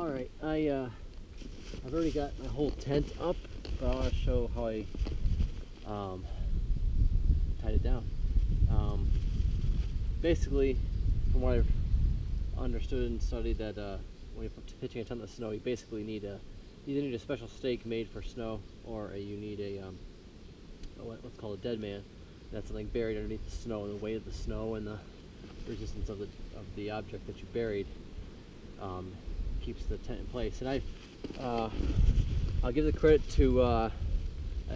Alright, I've already got my whole tent up, but I want to show how I tied it down. Basically, from what I've understood and studied, that when you're pitching a tent in the snow, you basically need either need a special stake made for snow, or you need a what's called a dead man. That's something buried underneath the snow, and the weight of the snow and the resistance of the object that you buried keeps the tent in place. And I'll give the credit to I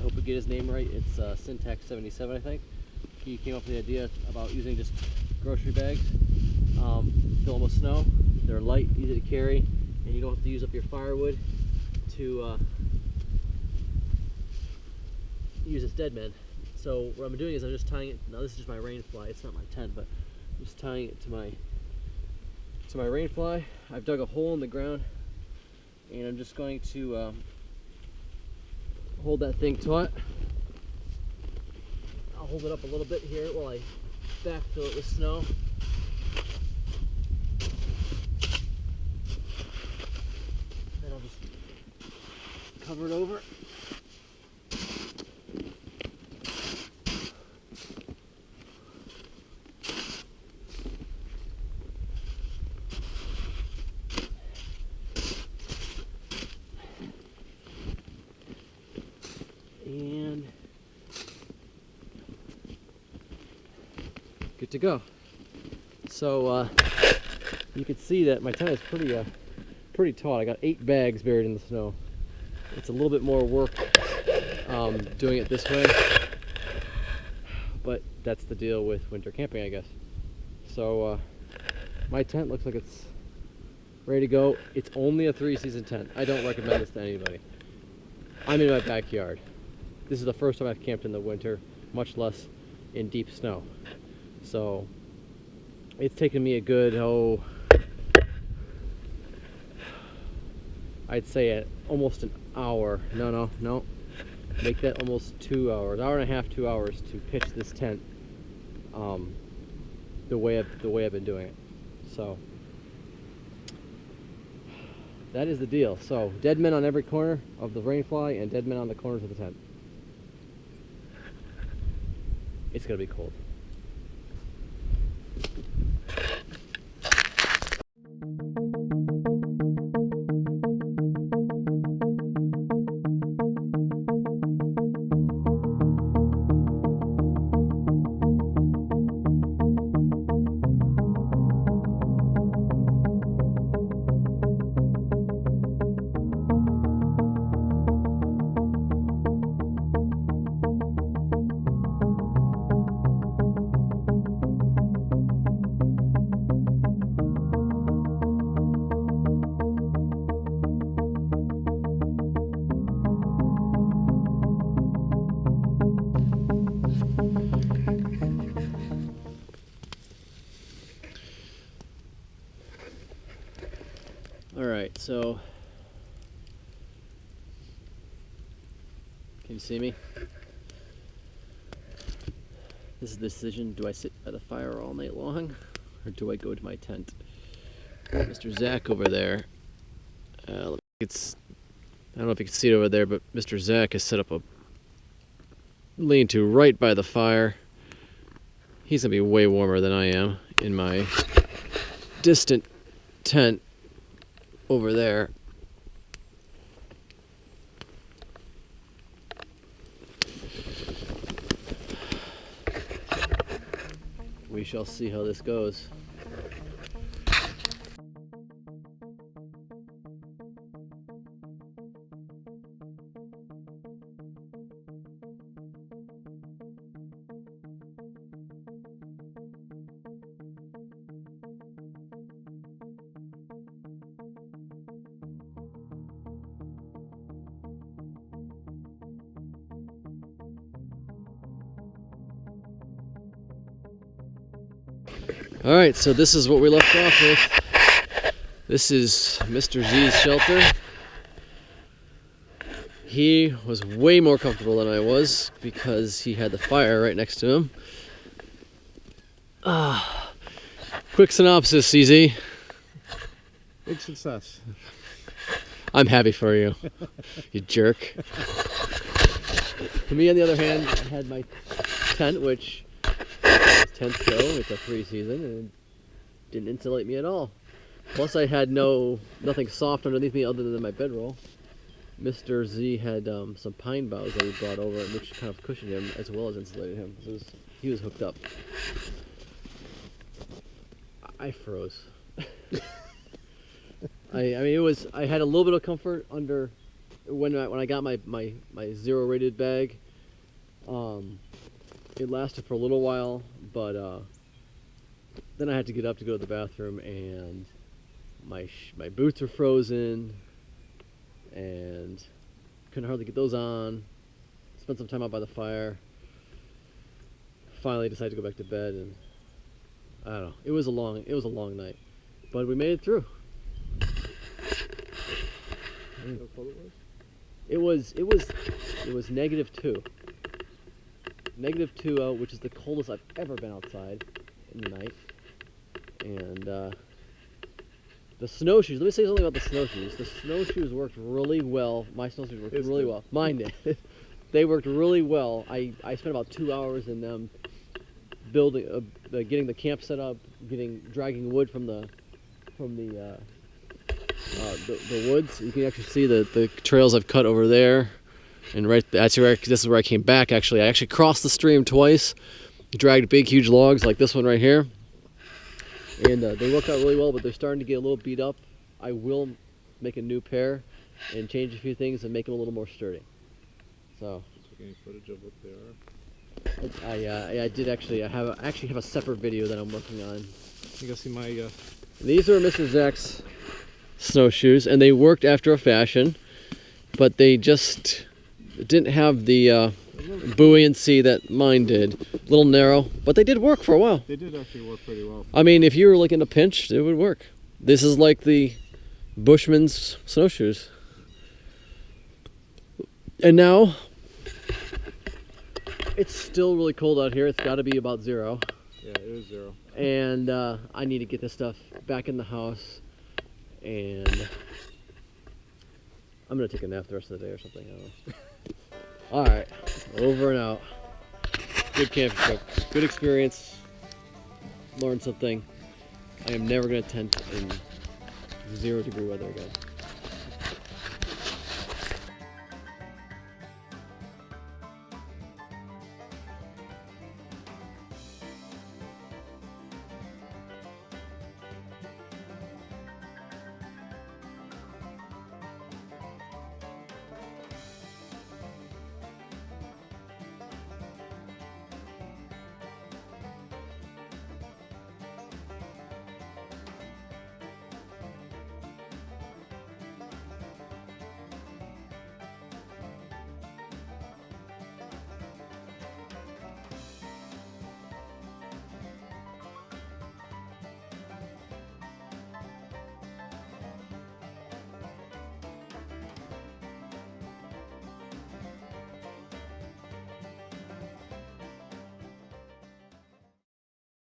hope I get his name right. It's Agent1611, I think. He came up with the idea about using just grocery bags, fill them with snow. They're light, easy to carry, and you don't have to use up your firewood to use this dead man. So what I'm doing is I'm just tying it. Now this is just my rain fly. It's not my tent, but I'm just tying it to my rain fly. I've dug a hole in the ground, and I'm just going to hold that thing taut. I'll hold it up a little bit here while I backfill it with snow. Then I'll just cover it over. And good to go. So you can see that my tent is pretty taut. I got 8 bags buried in the snow. It's a little bit more work doing it this way, but that's the deal with winter camping, I guess. So my tent looks like it's ready to go. It's only a 3-season tent. I don't recommend this to anybody. I'm in my backyard. This is the first time I've camped in the winter, much less in deep snow. So it's taken me a good, I'd say almost an hour. No. Make that almost 2 hours, hour and a half, 2 hours to pitch this tent the way I've been doing it. So that is the deal. So dead men on every corner of the rain fly and dead men on the corners of the tent. It's gonna be cold. Alright, so can you see me? This is the decision. Do I sit by the fire all night long, or do I go to my tent? Mr. Zach over there, I don't know if you can see it over there, but Mr. Zach has set up a lean-to right by the fire. He's gonna be way warmer than I am in my distant tent over there. We shall see how this goes. Alright, so this is what we left off with. This is Mr. Z's shelter. He was way more comfortable than I was because he had the fire right next to him. Quick synopsis, CZ. Big success. I'm happy for you, you jerk. For me, on the other hand, I had my tent, which as tents go, it's a free season, and it didn't insulate me at all. Plus, I had nothing soft underneath me other than my bedroll. Mr. Z had some pine boughs that he brought over, which kind of cushioned him as well as insulated him. So he was hooked up. I froze. I mean, I had a little bit of comfort under when I got my 0 rated bag. It lasted for a little while, but then I had to get up to go to the bathroom, and my boots were frozen, and couldn't hardly get those on. Spent some time out by the fire. Finally decided to go back to bed, and I don't know. It was a long night, but we made it through. How cold it was? It was -2. -2 out, which is the coldest I've ever been outside in the night. And the snowshoes. Let me say something about the snowshoes. The snowshoes worked really well. My snowshoes worked really well. Mine did. They worked really well. I spent about 2 hours in them building, getting the camp set up, dragging wood from the woods. You can actually see the trails I've cut over there, and this is where I came back. Actually, I actually crossed the stream twice, dragged big huge logs like this one right here, and they worked out really well. But they're starting to get a little beat up. I will make a new pair and change a few things and make them a little more sturdy. So. Any footage of what they are? I did actually. I actually have a separate video that I'm working on. You guys see my. These are Mr. Zach's snowshoes, and they worked after a fashion, but they just didn't have the buoyancy that mine did. A little narrow, but they did work for a while. They did actually work pretty well. I mean, if you were like in a pinch, it would work. This is like the Bushman's snowshoes. And now, it's still really cold out here. It's got to be about 0. Yeah, it is 0. And I need to get this stuff back in the house. And I'm going to take a nap the rest of the day or something. I don't know. All right, over and out. Good camping trip. Good experience. Learned something. I am never going to tent in 0 degree weather again.